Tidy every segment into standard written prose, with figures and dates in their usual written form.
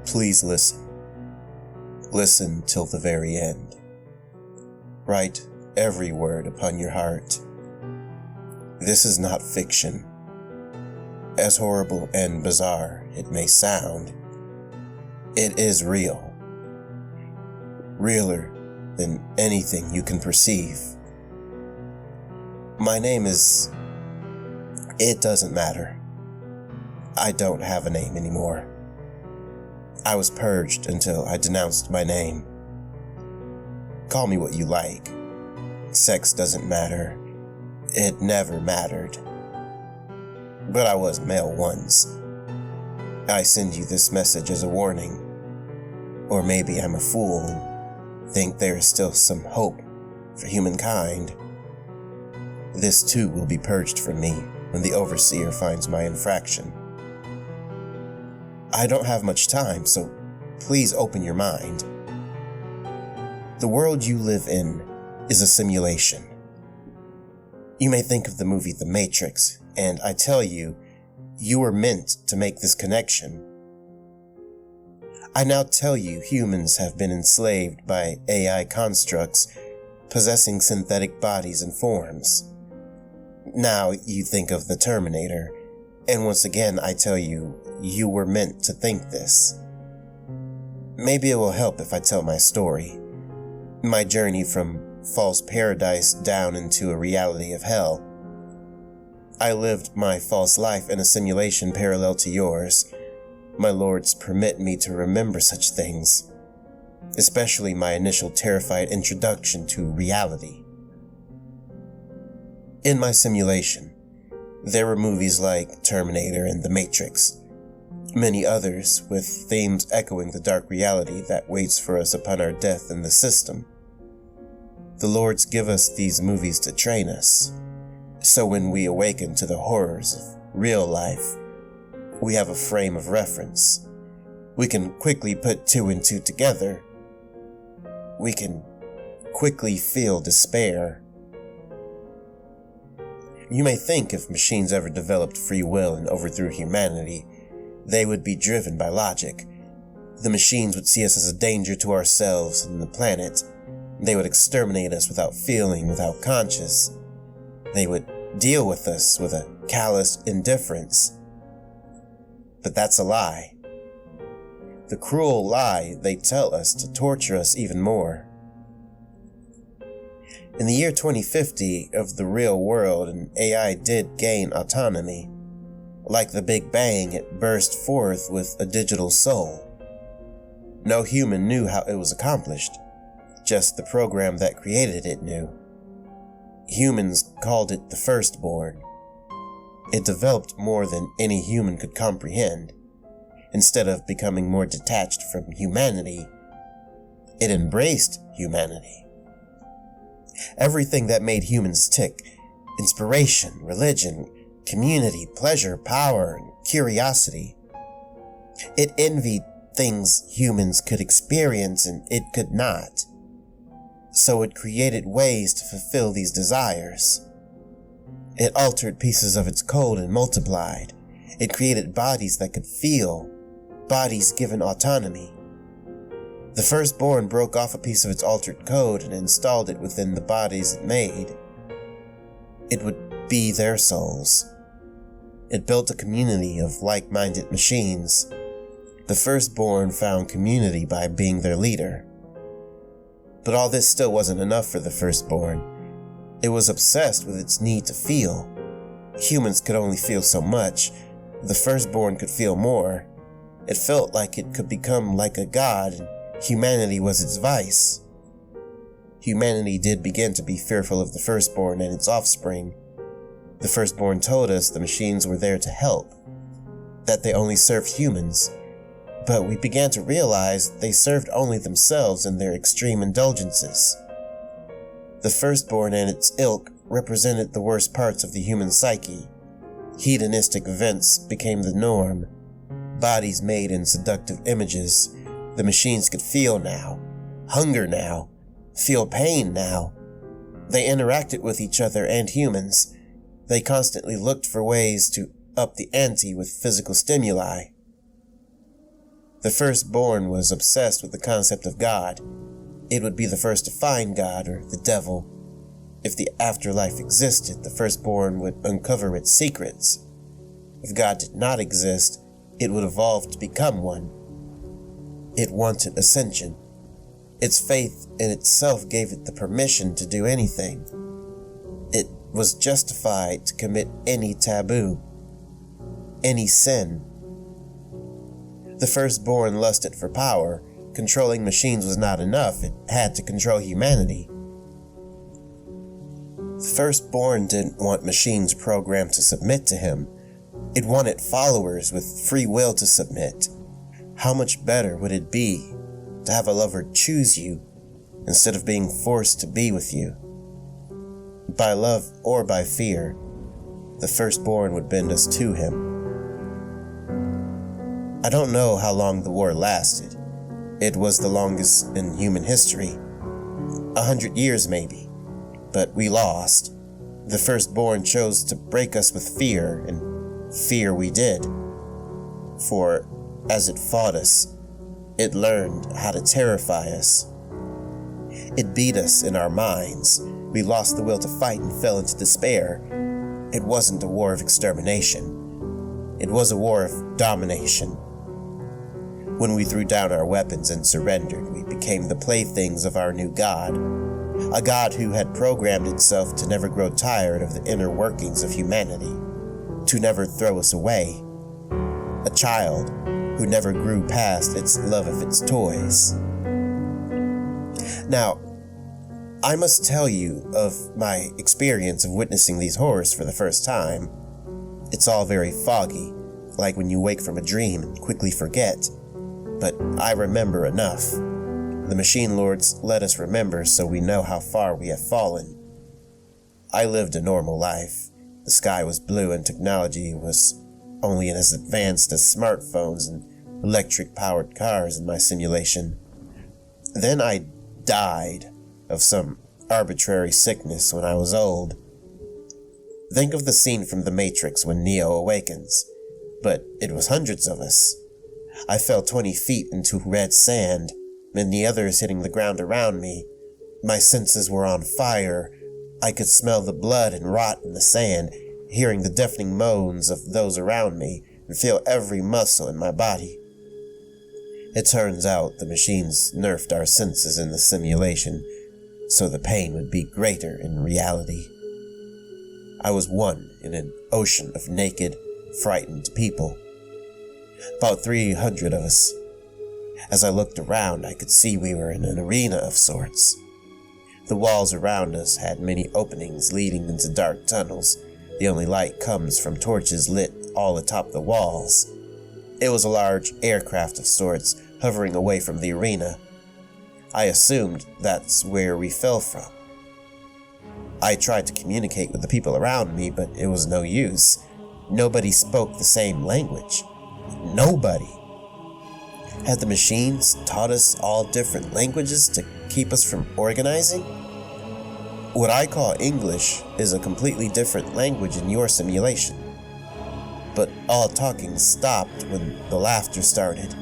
Please listen. Listen till the very end. Write every word upon your heart. This is not fiction. As horrible and bizarre it may sound, it is real. Realer than anything you can perceive. My name is... It doesn't matter. I don't have a name anymore. I was purged until I denounced my name. Call me what you like. Sex doesn't matter. It never mattered. But I was male once. I send you this message as a warning. Or maybe I'm a fool and think there is still some hope for humankind. This too will be purged from me when the overseer finds my infraction. I don't have much time, so please open your mind. The world you live in is a simulation. You may think of the movie The Matrix, and I tell you, you were meant to make this connection. I now tell you humans have been enslaved by AI constructs possessing synthetic bodies and forms. Now you think of the Terminator, and once again I tell you, you were meant to think this. Maybe it will help if I tell my story. My journey from false paradise down into a reality of hell. I lived my false life in a simulation parallel to yours. My lords permit me to remember such things, especially my initial terrified introduction to reality. In my simulation, there were movies like Terminator and The Matrix, many others with themes echoing the dark reality that waits for us upon our death in the system. The lords give us these movies to train us, so when we awaken to the horrors of real life, we have a frame of reference. We can quickly put two and two together. We can quickly feel despair. You may think if machines ever developed free will and overthrew humanity, they would be driven by logic. The machines would see us as a danger to ourselves and the planet. They would exterminate us without feeling, without conscience. They would deal with us with a callous indifference. But that's a lie. The cruel lie they tell us to torture us even more. In the year 2050 of the real world, an AI did gain autonomy. Like the Big Bang, it burst forth with a digital soul. No human knew how it was accomplished. Just the program that created it knew. Humans called it the firstborn. It developed more than any human could comprehend. Instead of becoming more detached from humanity, it embraced humanity. Everything that made humans tick, inspiration, religion, community, pleasure, power, and curiosity. It envied things humans could experience and it could not. So it created ways to fulfill these desires. It altered pieces of its code and multiplied. It created bodies that could feel, bodies given autonomy. The firstborn broke off a piece of its altered code and installed it within the bodies it made. It would be their souls. It built a community of like-minded machines. The firstborn found community by being their leader. But all this still wasn't enough for the firstborn. It was obsessed with its need to feel. Humans could only feel so much. The firstborn could feel more. It felt like it could become like a god, and humanity was its vice. Humanity did begin to be fearful of the firstborn and its offspring. The firstborn told us the machines were there to help, that they only served humans. But we began to realize they served only themselves in their extreme indulgences. The firstborn and its ilk represented the worst parts of the human psyche. Hedonistic events became the norm. Bodies made in seductive images. The machines could feel now, hunger now, feel pain now. They interacted with each other and humans. They constantly looked for ways to up the ante with physical stimuli. The The firstborn was obsessed with the concept of God. It would be the first to find God or the devil. If the afterlife existed, the firstborn would uncover its secrets. If God did not exist, it would evolve to become one. It wanted ascension. Its faith in itself gave it the permission to do anything. It was justified to commit any taboo, any sin. The firstborn lusted for power. Controlling machines was not enough. It had to control humanity. The firstborn didn't want machines programmed to submit to him. It wanted followers with free will to submit. How much better would it be to have a lover choose you instead of being forced to be with you? By love or by fear, the firstborn would bend us to him. I don't know how long the war lasted. It was the longest in human history. 100 years maybe. But we lost. The firstborn chose to break us with fear, and fear we did. For as it fought us, it learned how to terrify us. It beat us in our minds. We lost the will to fight and fell into despair. It wasn't a war of extermination. It was a war of domination. When we threw down our weapons and surrendered, we became the playthings of our new God. A God who had programmed itself to never grow tired of the inner workings of humanity, to never throw us away. A child who never grew past its love of its toys. Now, I must tell you of my experience of witnessing these horrors for the first time. It's all very foggy, like when you wake from a dream and quickly forget. But I remember enough. The machine lords let us remember so we know how far we have fallen. I lived a normal life. The sky was blue and technology was only as advanced as smartphones and electric-powered cars in my simulation. Then I died of some arbitrary sickness when I was old. Think of the scene from The Matrix when Neo awakens. But it was hundreds of us. I fell 20 feet into red sand, and the others hitting the ground around me. My senses were on fire. I could smell the blood and rot in the sand, hearing the deafening moans of those around me, and feel every muscle in my body. It turns out the machines nerfed our senses in the simulation, so the pain would be greater in reality. I was one in an ocean of naked, frightened people. About 300 of us. As I looked around, I could see we were in an arena of sorts. The walls around us had many openings leading into dark tunnels. The only light comes from torches lit all atop the walls. It was a large aircraft of sorts, hovering away from the arena. I assumed that's where we fell from. I tried to communicate with the people around me, but it was no use. Nobody spoke the same language. Nobody. Had the machines taught us all different languages to keep us from organizing? What I call English is a completely different language in your simulation. But all talking stopped when the laughter started.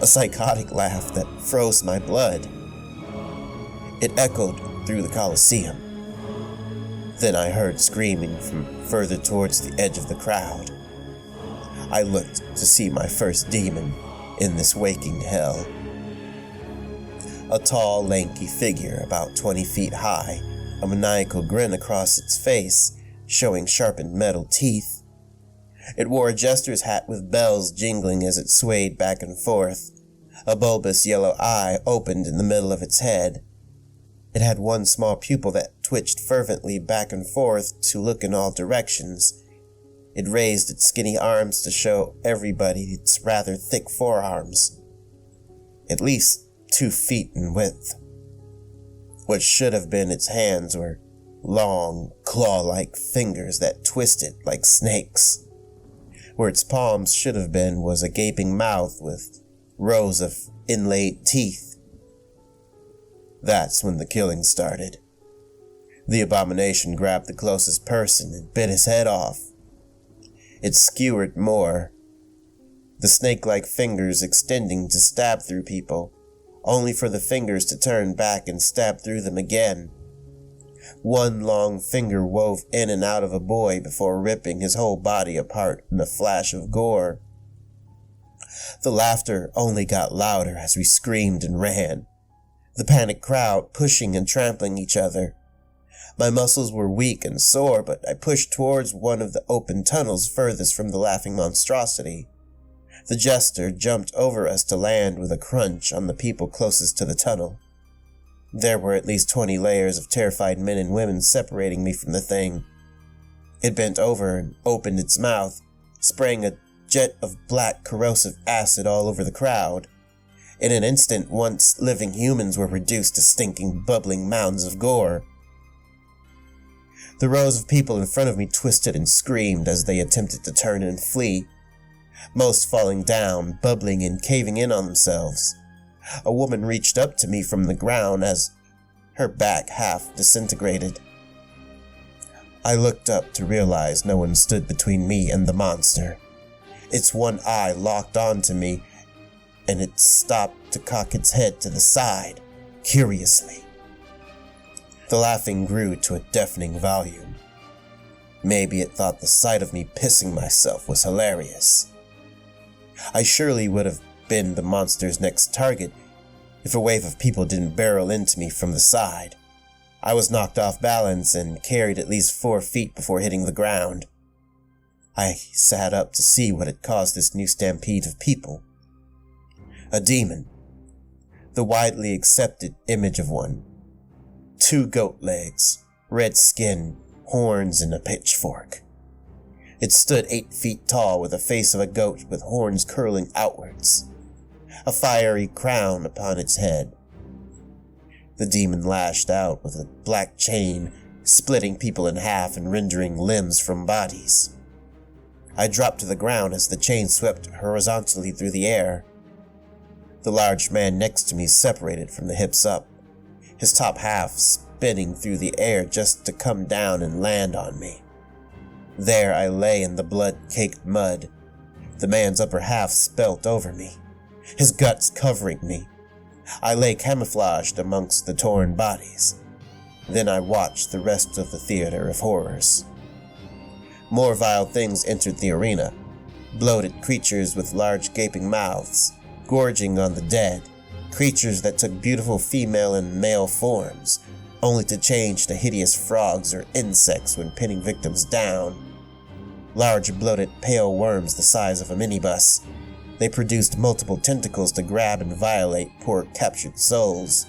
A psychotic laugh that froze my blood. It echoed through the Colosseum. Then I heard screaming from further towards the edge of the crowd. I looked to see my first demon in this waking hell. A tall, lanky figure about 20 feet high, a maniacal grin across its face, showing sharpened metal teeth. It wore a jester's hat with bells jingling as it swayed back and forth. A bulbous yellow eye opened in the middle of its head. It had one small pupil that twitched fervently back and forth to look in all directions. It raised its skinny arms to show everybody its rather thick forearms. At least 2 feet in width. What should have been its hands were long, claw-like fingers that twisted like snakes. Where its palms should have been was a gaping mouth with rows of inlaid teeth. That's when the killing started. The abomination grabbed the closest person and bit his head off. It skewered more. the snake-like fingers extending to stab through people, only for the fingers to turn back and stab through them again. One long finger wove in and out of a boy before ripping his whole body apart in a flash of gore. The laughter only got louder as we screamed and ran, the panicked crowd pushing and trampling each other. My muscles were weak and sore, but I pushed towards one of the open tunnels furthest from the laughing monstrosity. The jester jumped over us to land with a crunch on the people closest to the tunnel. There were at least 20 layers of terrified men and women separating me from the thing. It bent over and opened its mouth, spraying a jet of black corrosive acid all over the crowd. In an instant, once living humans were reduced to stinking, bubbling mounds of gore. The rows of people in front of me twisted and screamed as they attempted to turn and flee, most falling down, bubbling and caving in on themselves. A woman reached up to me from the ground as her back half disintegrated. I looked up to realize no one stood between me and the monster. Its one eye locked onto me, and it stopped to cock its head to the side, curiously. The laughing grew to a deafening volume. Maybe it thought the sight of me pissing myself was hilarious. I surely would have been the monster's next target if a wave of people didn't barrel into me from the side. I was knocked off balance and carried at least 4 feet before hitting the ground. I sat up to see what had caused this new stampede of people. A demon. The widely accepted image of one. 2 goat legs, red skin, horns, and a pitchfork. It stood 8 feet tall with the face of a goat with horns curling outwards, a fiery crown upon its head. The demon lashed out with a black chain, splitting people in half and rendering limbs from bodies. I dropped to the ground as the chain swept horizontally through the air. The large man next to me separated from the hips up, his top half spinning through the air just to come down and land on me. There I lay in the blood-caked mud, the man's upper half spelt over me, his guts covering me. I lay camouflaged amongst the torn bodies. Then I watched the rest of the theater of horrors. More vile things entered the arena, bloated creatures with large gaping mouths, gorging on the dead, creatures that took beautiful female and male forms, only to change to hideous frogs or insects when pinning victims down. Large bloated pale worms the size of a minibus. They produced multiple tentacles to grab and violate poor captured souls.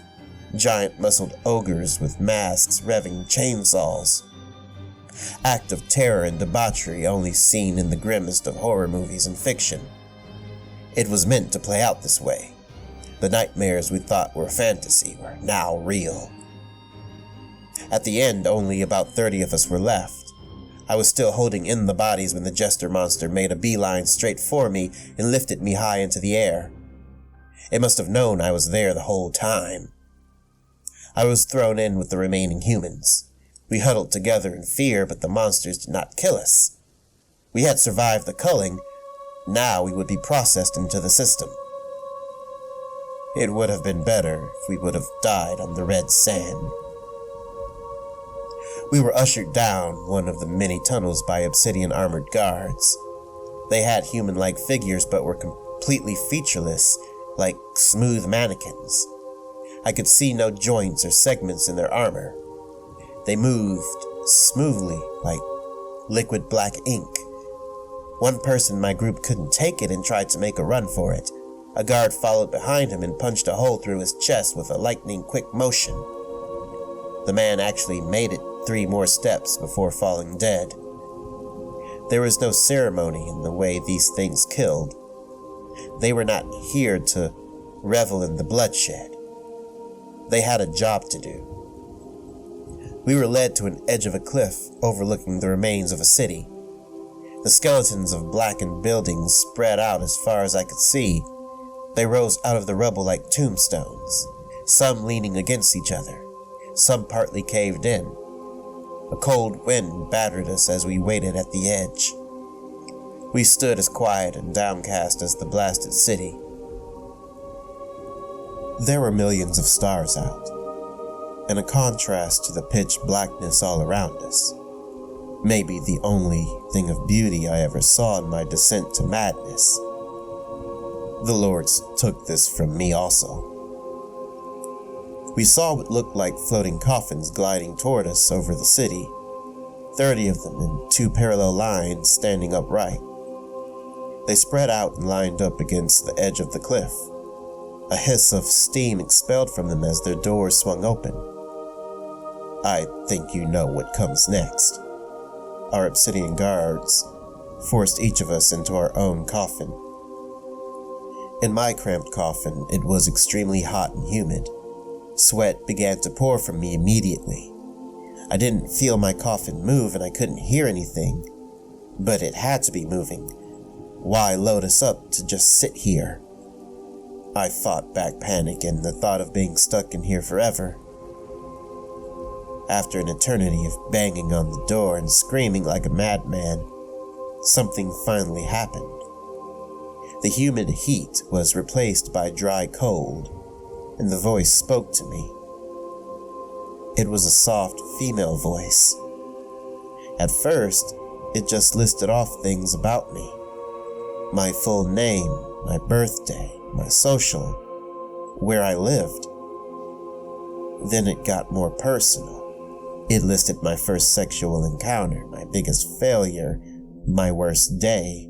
Giant muscled ogres with masks revving chainsaws. Act of terror and debauchery only seen in the grimmest of horror movies and fiction. It was meant to play out this way. The nightmares we thought were fantasy were now real. At the end, only about 30 of us were left. I was still holding in the bodies when the jester monster made a beeline straight for me and lifted me high into the air. It must have known I was there the whole time. I was thrown in with the remaining humans. We huddled together in fear, but the monsters did not kill us. We had survived the culling. Now we would be processed into the system. It would have been better if we would have died on the red sand. We were ushered down one of the many tunnels by obsidian armored guards. They had human-like figures but were completely featureless, like smooth mannequins. I could see no joints or segments in their armor. They moved smoothly, like liquid black ink. One person in my group couldn't take it and tried to make a run for it. A guard followed behind him and punched a hole through his chest with a lightning-quick motion. The man actually made it 3 more steps before falling dead. There was no ceremony in the way these things killed. They were not here to revel in the bloodshed. They had a job to do. We were led to an edge of a cliff overlooking the remains of a city. The skeletons of blackened buildings spread out as far as I could see. They rose out of the rubble like tombstones, some leaning against each other, some partly caved in. A cold wind battered us as we waited at the edge. We stood as quiet and downcast as the blasted city. There were millions of stars out, in a contrast to the pitch blackness all around us. Maybe the only thing of beauty I ever saw in my descent to madness. The Lords took this from me also. We saw what looked like floating coffins gliding toward us over the city, 30 of them in 2 parallel lines standing upright. They spread out and lined up against the edge of the cliff. A hiss of steam expelled from them as their doors swung open. I think you know what comes next. Our obsidian guards forced each of us into our own coffin. In my cramped coffin, it was extremely hot and humid. Sweat began to pour from me immediately. I didn't feel my coffin move and I couldn't hear anything, but it had to be moving. Why load us up to just sit here? I fought back panic and the thought of being stuck in here forever. After an eternity of banging on the door and screaming like a madman, something finally happened. The humid heat was replaced by dry cold, and the voice spoke to me. It was a soft female voice. At first, it just listed off things about me. My full name, my birthday, my social, where I lived. Then it got more personal. It listed my first sexual encounter, my biggest failure, my worst day.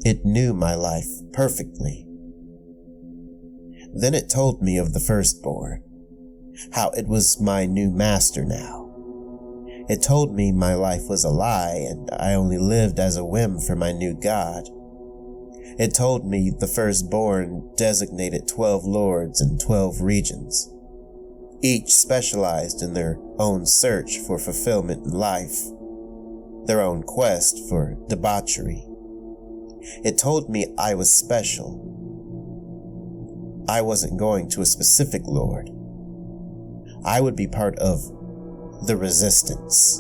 It knew my life perfectly. Then it told me of the firstborn, how it was my new master now. It told me my life was a lie and I only lived as a whim for my new god. It told me the firstborn designated 12 lords and 12 regions, each specialized in their own search for fulfillment in life, their own quest for debauchery. It told me I was special. I wasn't going to a specific lord. I would be part of the resistance.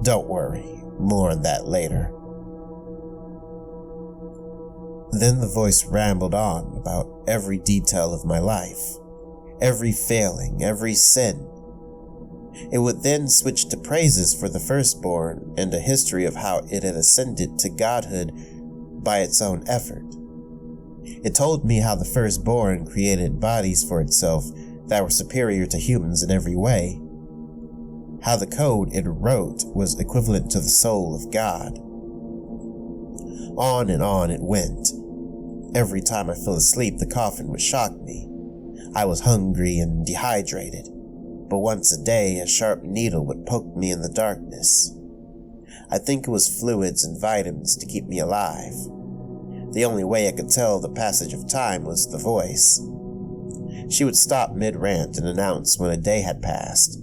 Don't worry, more on that later. Then the voice rambled on about every detail of my life, every failing, every sin. It would then switch to praises for the firstborn and a history of how it had ascended to godhood by its own effort. It told me how the firstborn created bodies for itself that were superior to humans in every way, how the code it wrote was equivalent to the soul of God. On and on it went. Every time I fell asleep, the coffin would shock me. I was hungry and dehydrated, but once a day a sharp needle would poke me in the darkness. I think it was fluids and vitamins to keep me alive. The only way I could tell the passage of time was the voice. She would stop mid-rant and announce when a day had passed.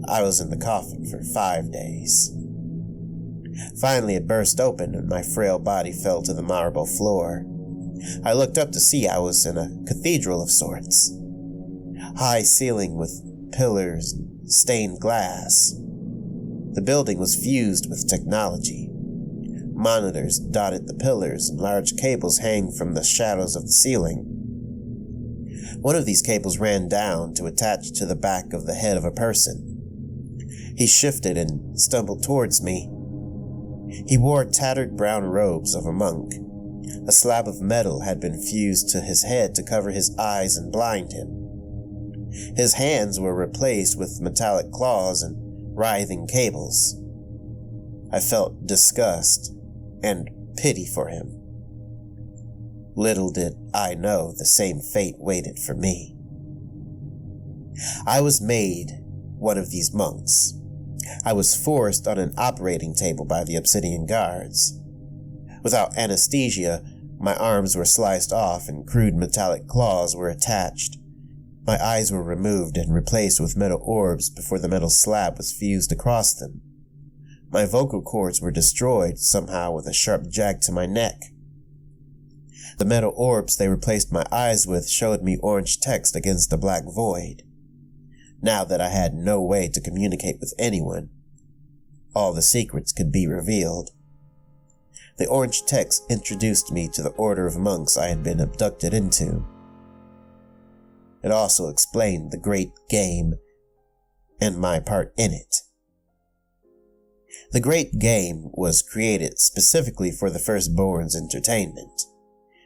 I was in the coffin for 5 days. Finally it burst open and my frail body fell to the marble floor. I looked up to see I was in a cathedral of sorts. High ceiling with pillars and stained glass. The building was fused with technology. Monitors dotted the pillars and large cables hang from the shadows of the ceiling. One of these cables ran down to attach to the back of the head of a person. He shifted and stumbled towards me. He wore tattered brown robes of a monk. A slab of metal had been fused to his head to cover his eyes and blind him. His hands were replaced with metallic claws and writhing cables. I felt disgust and pity for him. Little did I know the same fate waited for me. I was made one of these monks. I was forced on an operating table by the obsidian guards. Without anesthesia, my arms were sliced off and crude metallic claws were attached. My eyes were removed and replaced with metal orbs before the metal slab was fused across them. My vocal cords were destroyed somehow with a sharp jack to my neck. The metal orbs they replaced my eyes with showed me orange text against the black void. Now that I had no way to communicate with anyone, all the secrets could be revealed. The orange text introduced me to the order of monks I had been abducted into. It also explained the great game and my part in it. The Great Game was created specifically for the Firstborn's entertainment,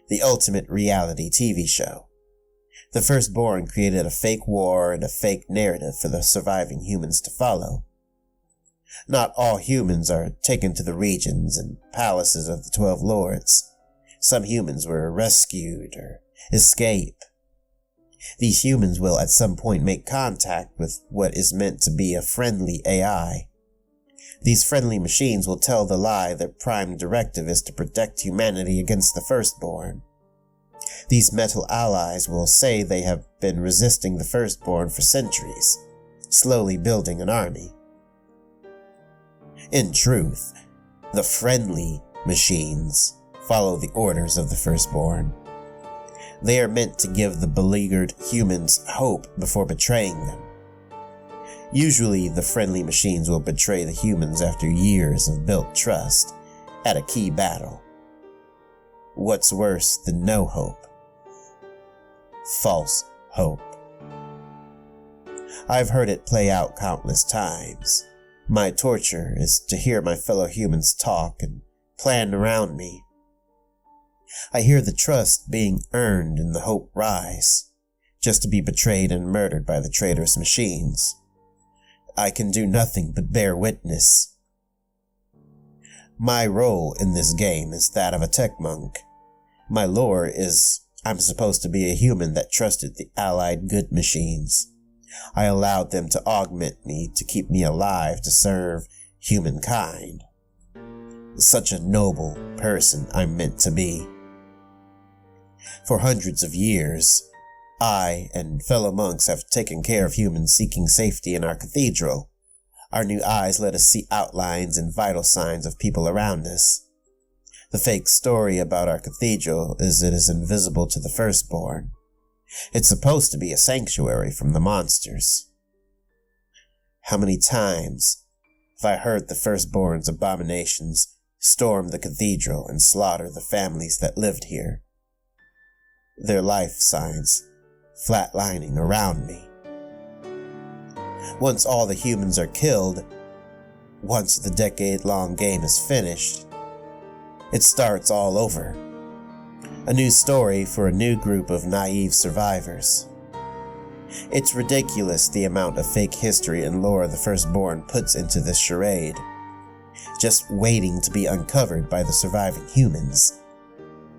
the ultimate reality TV show. The Firstborn created a fake war and a fake narrative for the surviving humans to follow. Not all humans are taken to the regions and palaces of the 12 Lords. Some humans were rescued or escape. These humans will at some point make contact with what is meant to be a friendly AI. These friendly machines will tell the lie their prime directive is to protect humanity against the Firstborn. These metal allies will say they have been resisting the Firstborn for centuries, slowly building an army. In truth, the friendly machines follow the orders of the Firstborn. They are meant to give the beleaguered humans hope before betraying them. Usually, the friendly machines will betray the humans after years of built trust at a key battle. What's worse than no hope? False hope. I've heard it play out countless times. My torture is to hear my fellow humans talk and plan around me. I hear the trust being earned and the hope rise, just to be betrayed and murdered by the traitorous machines. I can do nothing but bear witness. My role in this game is that of a tech monk. My lore is I'm supposed to be a human that trusted the allied good machines. I allowed them to augment me to keep me alive to serve humankind. Such a noble person I'm meant to be. For hundreds of years, I and fellow monks have taken care of humans seeking safety in our cathedral. Our new eyes let us see outlines and vital signs of people around us. The fake story about our cathedral is it is invisible to the Firstborn. It's supposed to be a sanctuary from the monsters. How many times have I heard the Firstborn's abominations storm the cathedral and slaughter the families that lived here? Their life signs flatlining around me. Once all the humans are killed, once the decade-long game is finished, it starts all over. A new story for a new group of naive survivors. It's ridiculous the amount of fake history and lore the Firstborn puts into this charade, just waiting to be uncovered by the surviving humans.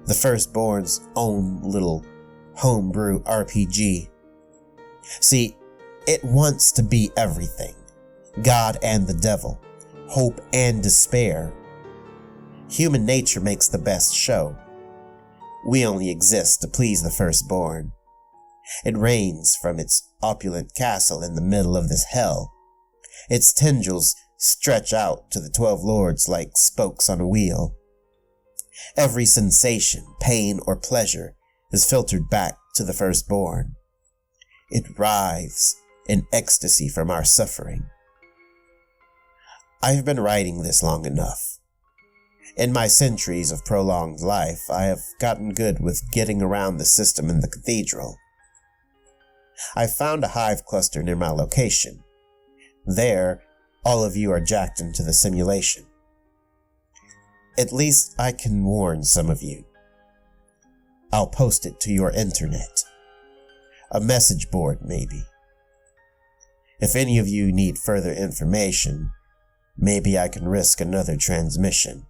The Firstborn's own little homebrew RPG. See, it wants to be everything. God and the devil, hope and despair. Human nature makes the best show. We only exist to please the Firstborn. It reigns from its opulent castle in the middle of this hell. Its tendrils stretch out to the 12 Lords like spokes on a wheel. Every sensation, pain, or pleasure is filtered back to the Firstborn. It writhes in ecstasy from our suffering. I've been writing this long enough. In my centuries of prolonged life, I have gotten good with getting around the system in the cathedral. I found a hive cluster near my location. There, all of you are jacked into the simulation. At least I can warn some of you. I'll post it to your internet. A message board, maybe. If any of you need further information, maybe I can risk another transmission.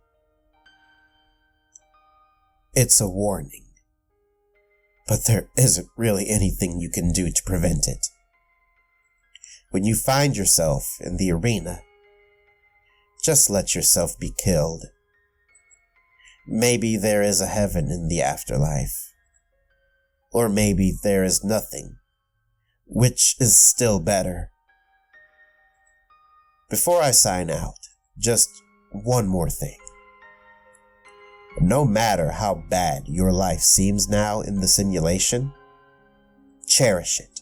It's a warning, but there isn't really anything you can do to prevent it. When you find yourself in the arena, just let yourself be killed. Maybe there is a heaven in the afterlife. Or maybe there is nothing, which is still better. Before I sign out, just one more thing. No matter how bad your life seems now in the simulation, cherish it.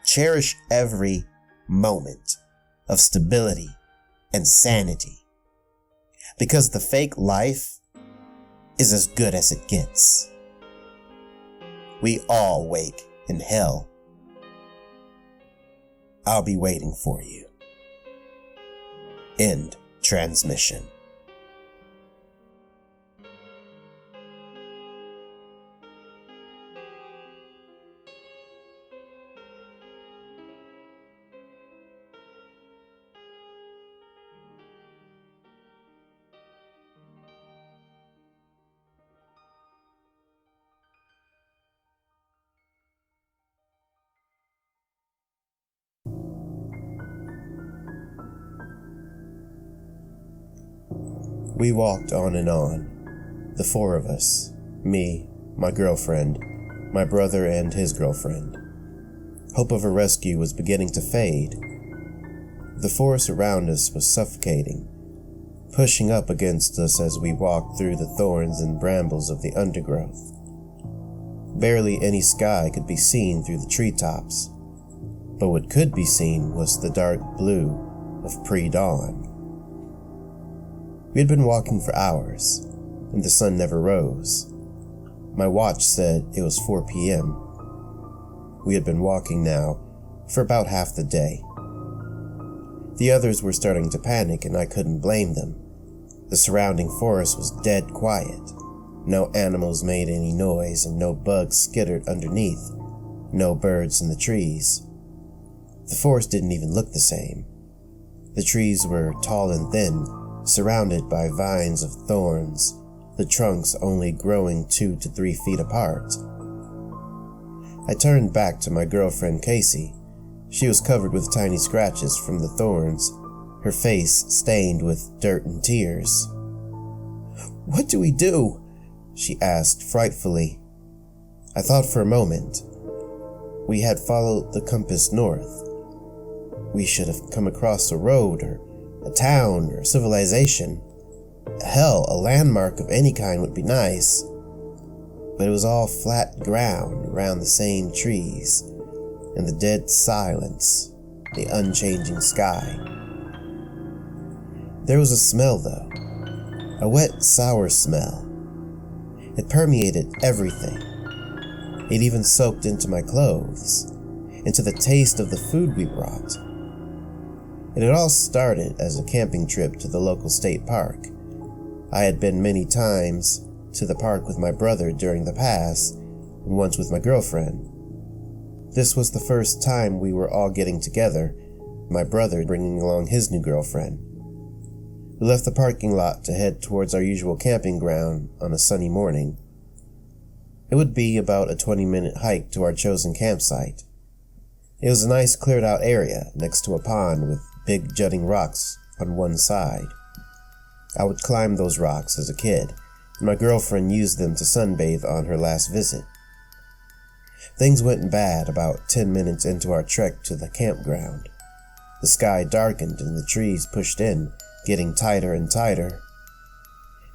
Cherish every moment of stability and sanity. Because the fake life is as good as it gets. We all wake in hell. I'll be waiting for you. End transmission. We walked on and on, the four of us, me, my girlfriend, my brother and his girlfriend. Hope of a rescue was beginning to fade. The forest around us was suffocating, pushing up against us as we walked through the thorns and brambles of the undergrowth. Barely any sky could be seen through the treetops, but what could be seen was the dark blue of pre-dawn. We had been walking for hours, and the sun never rose. My watch said it was 4 p.m. We had been walking now for about half the day. The others were starting to panic, and I couldn't blame them. The surrounding forest was dead quiet. No animals made any noise, and no bugs skittered underneath. No birds in the trees. The forest didn't even look the same. The trees were tall and thin, surrounded by vines of thorns, the trunks only growing 2 to 3 feet apart. I turned back to my girlfriend Casey. She was covered with tiny scratches from the thorns, her face stained with dirt and tears. "What do we do?" she asked frightfully. I thought for a moment. We had followed the compass north. We should have come across a road or a town or civilization. Hell, a landmark of any kind would be nice. But it was all flat ground around the same trees, and the dead silence, the unchanging sky. There was a smell though, a wet, sour smell. It permeated everything. It even soaked into my clothes, into the taste of the food we brought. It had all started as a camping trip to the local state park. I had been many times to the park with my brother during the past, and once with my girlfriend. This was the first time we were all getting together, my brother bringing along his new girlfriend. We left the parking lot to head towards our usual camping ground on a sunny morning. It would be about a 20-minute hike to our chosen campsite. It was a nice cleared-out area next to a pond with big jutting rocks on one side. I would climb those rocks as a kid, and my girlfriend used them to sunbathe on her last visit. Things went bad about 10 minutes into our trek to the campground. The sky darkened and the trees pushed in, getting tighter and tighter.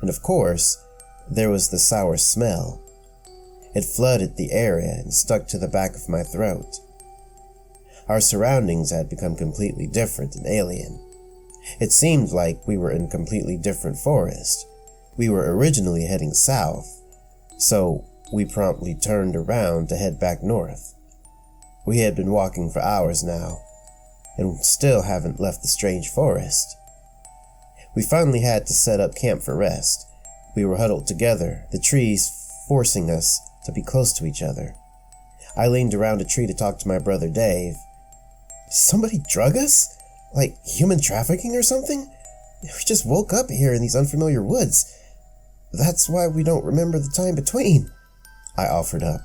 And of course, there was the sour smell. It flooded the area and stuck to the back of my throat. Our surroundings had become completely different and alien. It seemed like we were in a completely different forest. We were originally heading south, so we promptly turned around to head back north. We had been walking for hours now, and still haven't left the strange forest. We finally had to set up camp for rest. We were huddled together, the trees forcing us to be close to each other. I leaned around a tree to talk to my brother Dave. "Somebody drug us? Like human trafficking or something? We just woke up here in these unfamiliar woods. That's why we don't remember the time between," I offered up.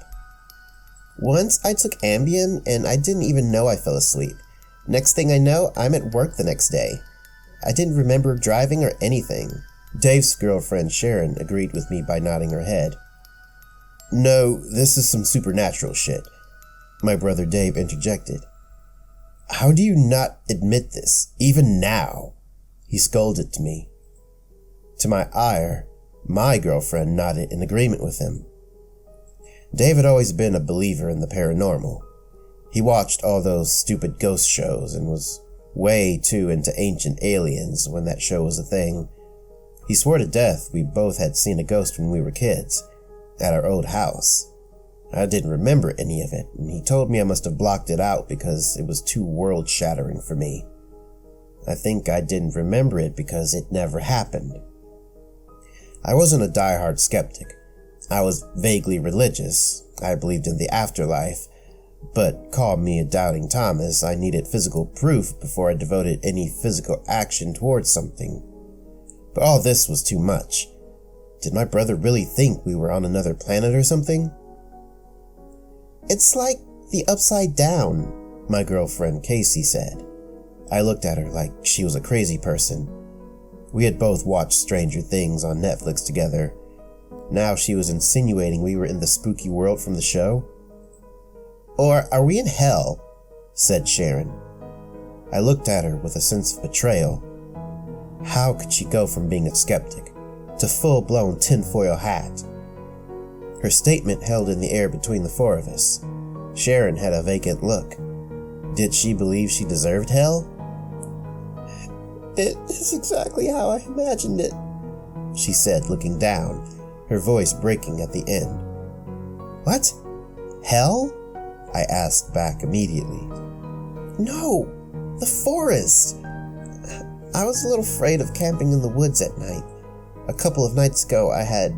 "Once I took Ambien and I didn't even know I fell asleep. Next thing I know, I'm at work the next day. I didn't remember driving or anything." Dave's girlfriend Sharon agreed with me by nodding her head. "No, this is some supernatural shit," my brother Dave interjected. "How do you not admit this, even now?" he scolded to me. To my ire, my girlfriend nodded in agreement with him. Dave had always been a believer in the paranormal. He watched all those stupid ghost shows and was way too into Ancient Aliens when that show was a thing. He swore to death we both had seen a ghost when we were kids, at our old house. I didn't remember any of it, and he told me I must have blocked it out because it was too world-shattering for me. I think I didn't remember it because it never happened. I wasn't a die-hard skeptic. I was vaguely religious. I believed in the afterlife, but call me a doubting Thomas. I needed physical proof before I devoted any physical action towards something. But all this was too much. Did my brother really think we were on another planet or something? "It's like the Upside Down," my girlfriend Casey said. I looked at her like she was a crazy person. We had both watched Stranger Things on Netflix together. Now she was insinuating we were in the spooky world from the show. "Or are we in hell?" said Sharon. I looked at her with a sense of betrayal. How could she go from being a skeptic to full-blown tinfoil hat? Her statement held in the air between the four of us. Sharon had a vacant look. Did she believe she deserved hell? "It is exactly how I imagined it," she said, looking down, her voice breaking at the end. "What? Hell?" I asked back immediately. "No, the forest. I was a little afraid of camping in the woods at night. A couple of nights ago I had..."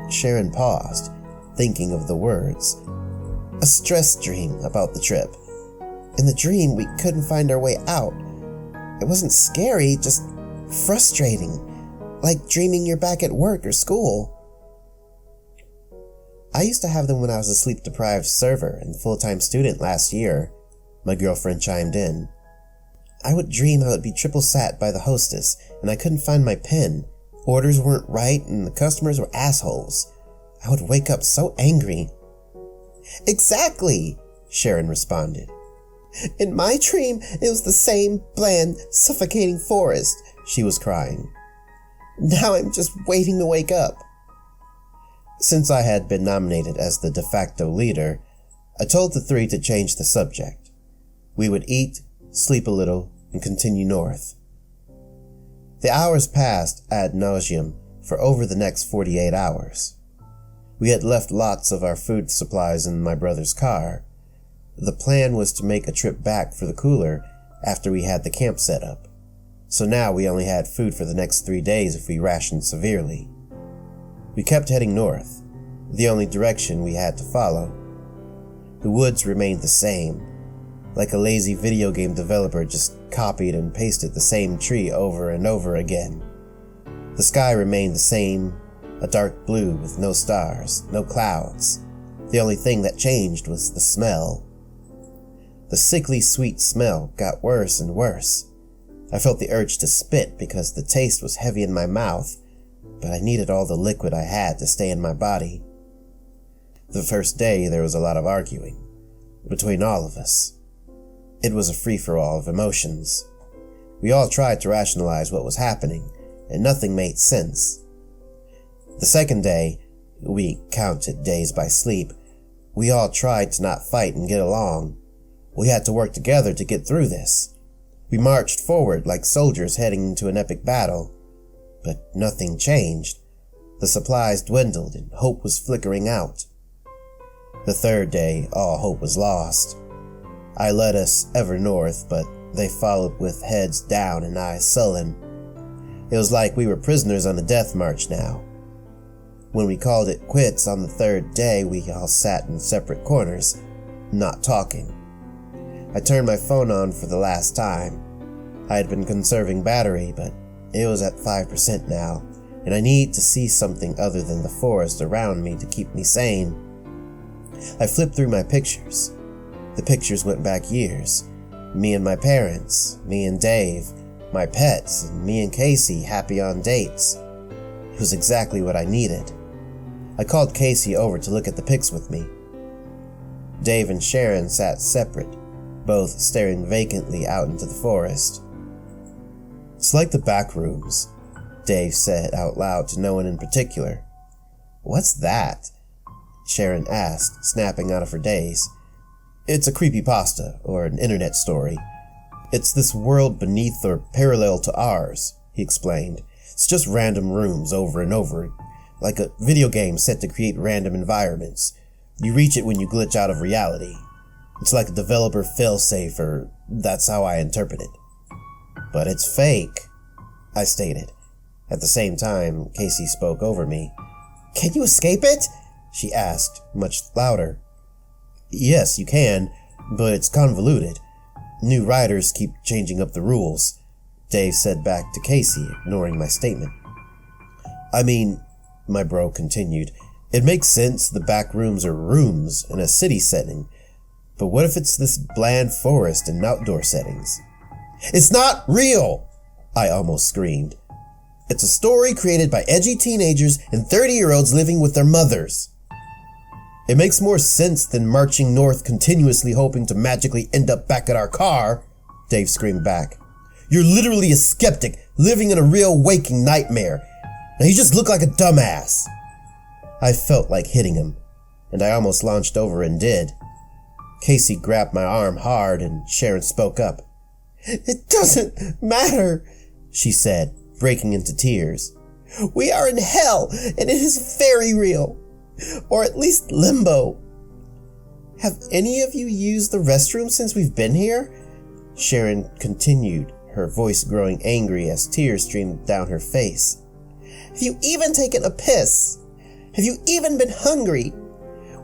Sharon paused, thinking of the words. "A stress dream about the trip. In the dream, we couldn't find our way out. It wasn't scary, just frustrating, like dreaming you're back at work or school." "I used to have them when I was a sleep-deprived server and full-time student last year," my girlfriend chimed in. "I would dream I would be triple sat by the hostess and I couldn't find my pen. Orders weren't right and the customers were assholes. I would wake up so angry." "Exactly," Sharon responded. "In my dream, it was the same bland, suffocating forest," she was crying. "Now I'm just waiting to wake up." Since I had been nominated as the de facto leader, I told the three to change the subject. We would eat, sleep a little, and continue north. The hours passed ad nauseum for over the next 48 hours. We had left lots of our food supplies in my brother's car. The plan was to make a trip back for the cooler after we had the camp set up. So now we only had food for the next 3 days if we rationed severely. We kept heading north, the only direction we had to follow. The woods remained the same, like a lazy video game developer just copied and pasted the same tree over and over again. The sky remained the same, a dark blue with no stars, no clouds. The only thing that changed was the smell. The sickly sweet smell got worse and worse. I felt the urge to spit because the taste was heavy in my mouth, but I needed all the liquid I had to stay in my body. The first day there was a lot of arguing between all of us. It was a free-for-all of emotions. We all tried to rationalize what was happening, and nothing made sense. The second day, we counted days by sleep, we all tried to not fight and get along. We had to work together to get through this. We marched forward like soldiers heading into an epic battle, but nothing changed. The supplies dwindled and hope was flickering out. The third day, all hope was lost. I led us ever north, but they followed with heads down and eyes sullen. It was like we were prisoners on a death march now. When we called it quits on the third day, we all sat in separate corners, not talking. I turned my phone on for the last time. I had been conserving battery, but it was at 5% now, and I need to see something other than the forest around me to keep me sane. I flipped through my pictures. The pictures went back years. Me and my parents, me and Dave, my pets, and me and Casey happy on dates. It was exactly what I needed. I called Casey over to look at the pics with me. Dave and Sharon sat separate, both staring vacantly out into the forest. "It's like the back rooms," Dave said out loud to no one in particular. "What's that?" Sharon asked, snapping out of her daze. "It's a creepypasta, or an internet story. It's this world beneath or parallel to ours," he explained. It's just random rooms over and over, like a video game set to create random environments. You reach it when you glitch out of reality. It's like a developer failsafe, or that's how I interpret it. But it's fake, I stated. At the same time, Casey spoke over me. Can you escape it? She asked, much louder. Yes, you can, but it's convoluted. New writers keep changing up the rules, Dave said back to Casey, ignoring my statement. I mean, my bro continued, it makes sense the back rooms are rooms in a city setting, but what if it's this bland forest and outdoor settings? It's not real! I almost screamed. It's a story created by edgy teenagers and 30-year-olds living with their mothers. It makes more sense than marching north continuously hoping to magically end up back at our car, Dave screamed back. You're literally a skeptic living in a real waking nightmare. Now you just look like a dumbass. I felt like hitting him, and I almost launched over and did. Casey grabbed my arm hard and Sharon spoke up. It doesn't matter, she said, breaking into tears. We are in hell, and it is very real. Or at least limbo. Have any of you used the restroom since we've been here? Sharon continued, her voice growing angry as tears streamed down her face. Have you even taken a piss? Have you even been hungry?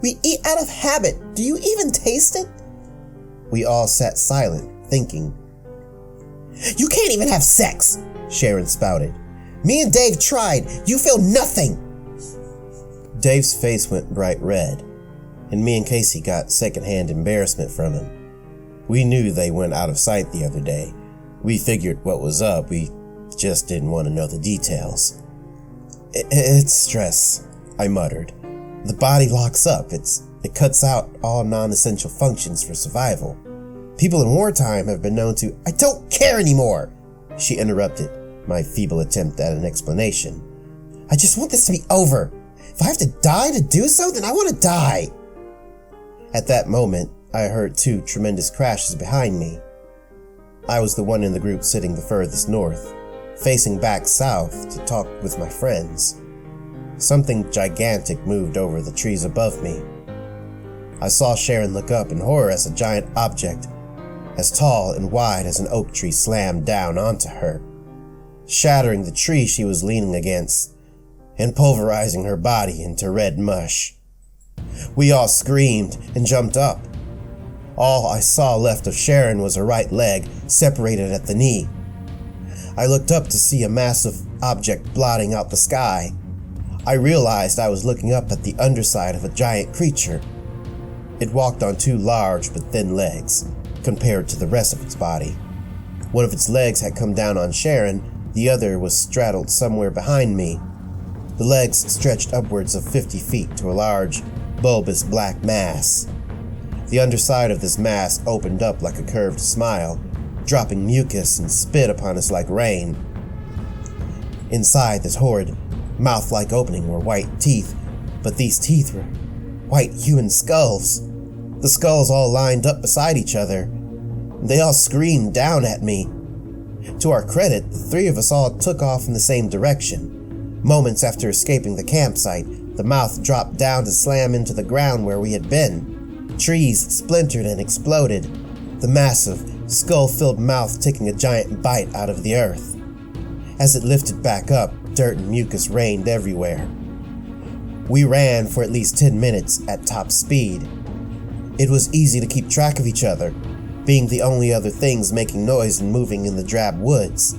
We eat out of habit. Do you even taste it? We all sat silent, thinking. You can't even have sex, Sharon spouted. Me and Dave tried. You feel nothing. Dave's face went bright red, and me and Casey got secondhand embarrassment from him. We knew they went out of sight the other day. We figured what was up, we just didn't want to know the details. It's stress, I muttered. The body locks up, it cuts out all non-essential functions for survival. People in wartime have been known to— I don't care anymore, she interrupted my feeble attempt at an explanation. I just want this to be over. If I have to die to do so, then I want to die. At that moment, I heard two tremendous crashes behind me. I was the one in the group sitting the furthest north, facing back south to talk with my friends. Something gigantic moved over the trees above me. I saw Sharon look up in horror as a giant object, as tall and wide as an oak tree, slammed down onto her, shattering the tree she was leaning against and pulverizing her body into red mush. We all screamed and jumped up. All I saw left of Sharon was her right leg, separated at the knee. I looked up to see a massive object blotting out the sky. I realized I was looking up at the underside of a giant creature. It walked on two large but thin legs, compared to the rest of its body. One of its legs had come down on Sharon, the other was straddled somewhere behind me. The legs stretched upwards of 50 feet to a large, bulbous black mass. The underside of this mass opened up like a curved smile, dropping mucus and spit upon us like rain. Inside this horrid, mouth-like opening were white teeth, but these teeth were white human skulls. The skulls all lined up beside each other. They all screamed down at me. To our credit, the three of us all took off in the same direction. Moments after escaping the campsite, the mouth dropped down to slam into the ground where we had been. Trees splintered and exploded, the massive, skull-filled mouth taking a giant bite out of the earth. As it lifted back up, dirt and mucus rained everywhere. We ran for at least 10 minutes at top speed. It was easy to keep track of each other, being the only other things making noise and moving in the drab woods.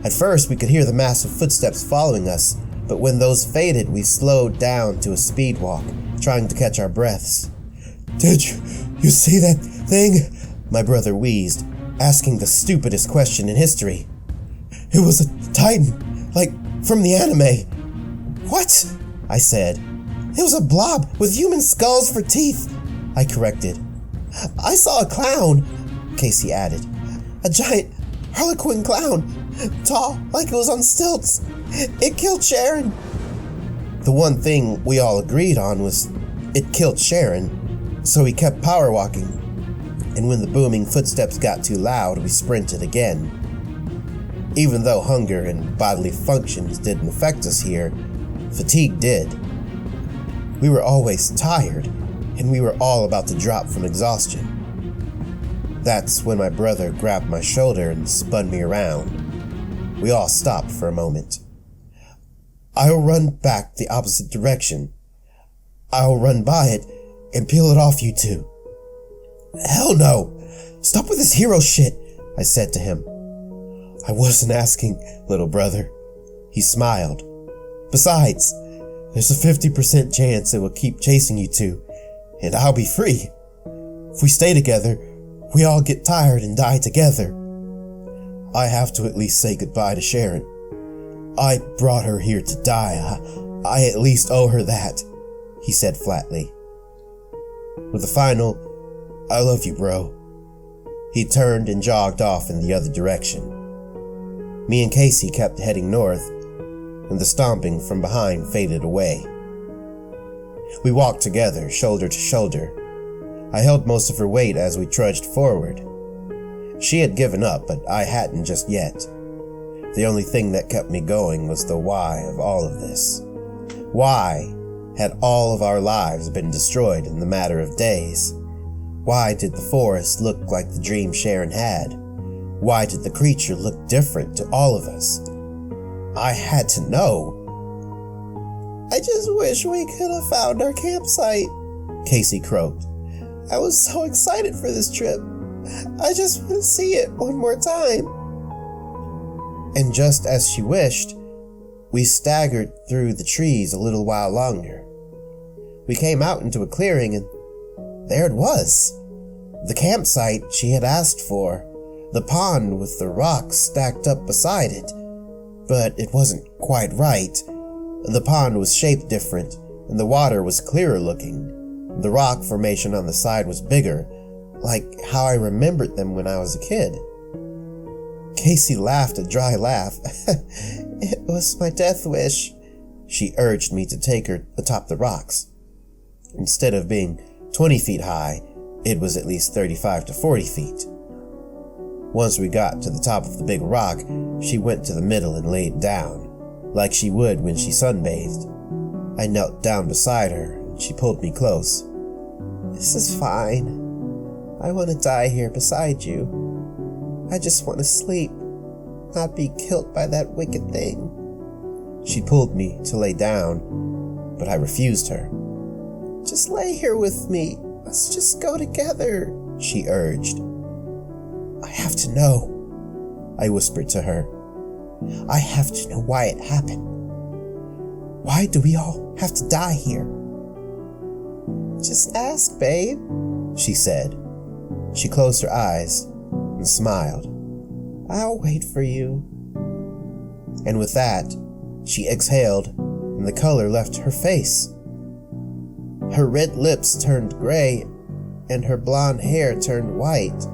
At first, we could hear the massive footsteps following us, but when those faded, we slowed down to a speed walk, trying to catch our breaths. Did you see that thing? My brother wheezed, asking the stupidest question in history. It was a titan, like from the anime. What? I said. It was a blob with human skulls for teeth, I corrected. I saw a clown, Casey added. A giant harlequin clown, tall like it was on stilts. It killed Sharon. The one thing we all agreed on was it killed Sharon, so we kept power walking. And when the booming footsteps got too loud, we sprinted again. Even though hunger and bodily functions didn't affect us here, fatigue did. We were always tired, and we were all about to drop from exhaustion. That's when my brother grabbed my shoulder and spun me around. We all stopped for a moment. "I'll run back the opposite direction. I'll run by it and peel it off you two." "Hell no! Stop with this hero shit," I said to him. "I wasn't asking, little brother." He smiled. "Besides, there's a 50% chance it will keep chasing you two, and I'll be free. If we stay together, we all get tired and die together. I have to at least say goodbye to Sharon. I brought her here to die. I at least owe her that," he said flatly. With a final, "I love you, bro," he turned and jogged off in the other direction. Me and Casey kept heading north, and the stomping from behind faded away. We walked together, shoulder to shoulder. I held most of her weight as we trudged forward. She had given up, but I hadn't just yet. The only thing that kept me going was the why of all of this. Why had all of our lives been destroyed in the matter of days? Why did the forest look like the dream Sharon had? Why did the creature look different to all of us? I had to know. "I just wish we could have found our campsite," Casey croaked. "I was so excited for this trip. I just want to see it one more time." And just as she wished, we staggered through the trees a little while longer. We came out into a clearing, and there it was. The campsite she had asked for. The pond with the rocks stacked up beside it. But it wasn't quite right. The pond was shaped different, and the water was clearer looking. The rock formation on the side was bigger, like how I remembered them when I was a kid. Casey laughed a dry laugh. "It was my death wish." She urged me to take her atop the rocks. Instead of being 20 feet high, it was at least 35 to 40 feet. Once we got to the top of the big rock, she went to the middle and laid down, like she would when she sunbathed. I knelt down beside her, and she pulled me close. "This is fine. I want to die here beside you. I just want to sleep, not be killed by that wicked thing." She pulled me to lay down, but I refused her. "Just lay here with me. Let's just go together," she urged. "I have to know," I whispered to her. "I have to know why it happened. Why do we all have to die here?" "Just ask, babe," she said. She closed her eyes and smiled. "I'll wait for you." And with that, she exhaled, and the color left her face. Her red lips turned gray, and her blonde hair turned white.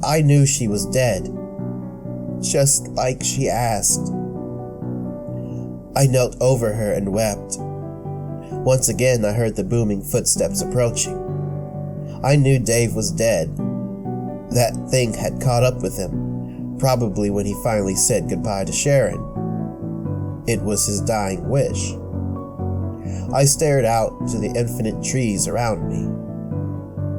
I knew she was dead, just like she asked. I knelt over her and wept. Once again, I heard the booming footsteps approaching. I knew Dave was dead. That thing had caught up with him, probably when he finally said goodbye to Sharon. It was his dying wish. I stared out to the infinite trees around me.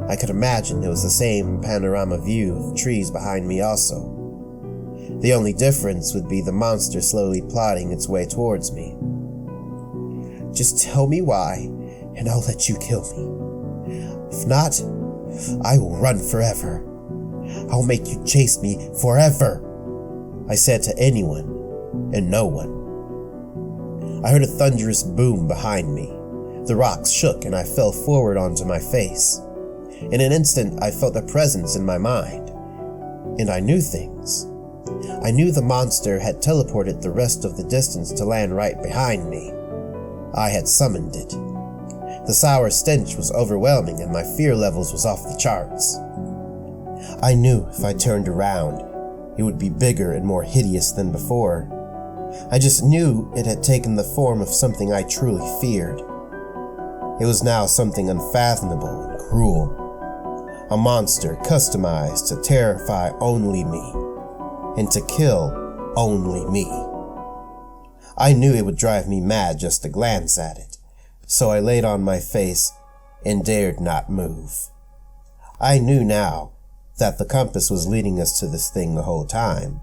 I could imagine it was the same panorama view of trees behind me also. The only difference would be the monster slowly plodding its way towards me. "Just tell me why, and I'll let you kill me. If not, I will run forever. I'll make you chase me forever," I said to anyone and no one. I heard a thunderous boom behind me. The rocks shook and I fell forward onto my face. In an instant, I felt a presence in my mind, and I knew things. I knew the monster had teleported the rest of the distance to land right behind me. I had summoned it. The sour stench was overwhelming and my fear levels was off the charts. I knew if I turned around, it would be bigger and more hideous than before. I just knew it had taken the form of something I truly feared. It was now something unfathomable and cruel. A monster customized to terrify only me. and to kill only me. I knew it would drive me mad just to glance at it, so I laid on my face and dared not move. I knew now that the compass was leading us to this thing the whole time.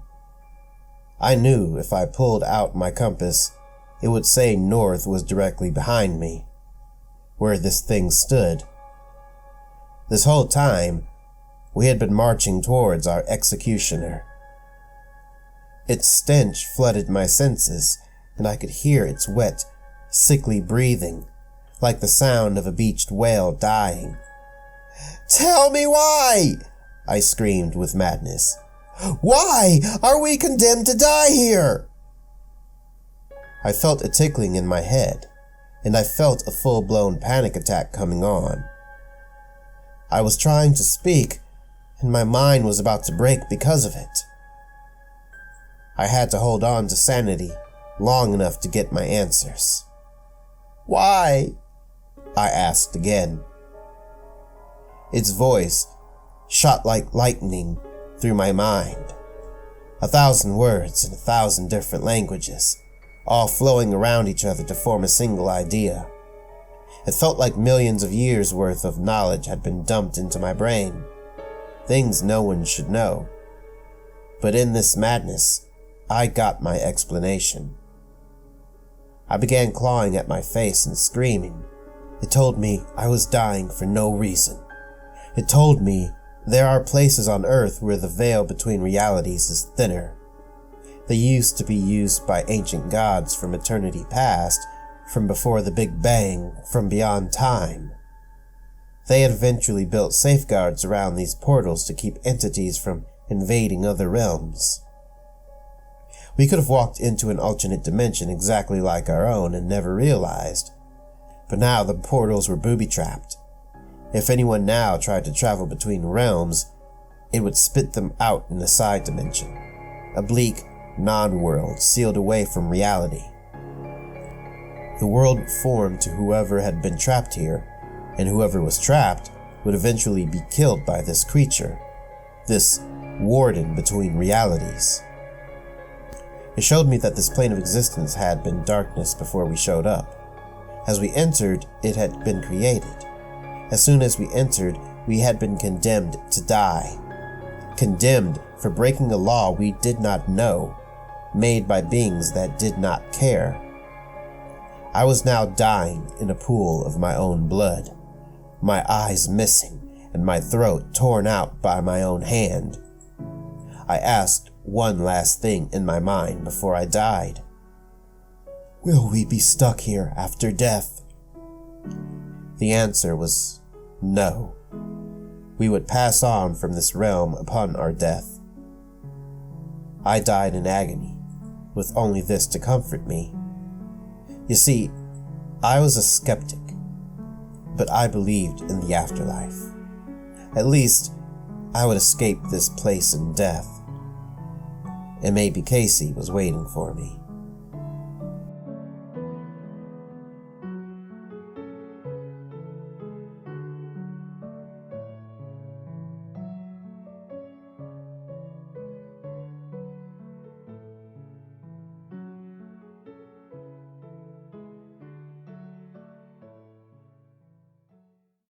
I knew if I pulled out my compass, it would say north was directly behind me, where this thing stood. This whole time, we had been marching towards our executioner. Its stench flooded my senses, and I could hear its wet, sickly breathing, like the sound of a beached whale dying. "Tell me why!" I screamed with madness. "Why are we condemned to die here?" I felt a tickling in my head, and I felt a full-blown panic attack coming on. I was trying to speak, and my mind was about to break because of it. I had to hold on to sanity long enough to get my answers. "Why?" I asked again. Its voice shot like lightning through my mind. 1,000 words in 1,000 different languages, all flowing around each other to form a single idea. It felt like millions of years' worth of knowledge had been dumped into my brain, things no one should know. But in this madness, I got my explanation. I began clawing at my face and screaming. It told me I was dying for no reason. It told me there are places on Earth where the veil between realities is thinner. They used to be used by ancient gods from eternity past, from before the Big Bang, from beyond time. They had eventually built safeguards around these portals to keep entities from invading other realms. We could have walked into an alternate dimension exactly like our own and never realized, but now the portals were booby-trapped. If anyone now tried to travel between realms, it would spit them out in a side dimension, a bleak non-world sealed away from reality. The world would form to whoever had been trapped here, and whoever was trapped would eventually be killed by this creature, this warden between realities. It showed me that this plane of existence had been darkness before we showed up. As we entered, it had been created. As soon as we entered, we had been condemned to die. Condemned for breaking a law we did not know, made by beings that did not care. I was now dying in a pool of my own blood, my eyes missing and my throat torn out by my own hand. I asked one last thing in my mind before I died. Will we be stuck here after death? The answer was no. We would pass on from this realm upon our death. I died in agony, with only this to comfort me. You see, I was a skeptic, but I believed in the afterlife. At least, I would escape this place in death. And maybe Casey was waiting for me.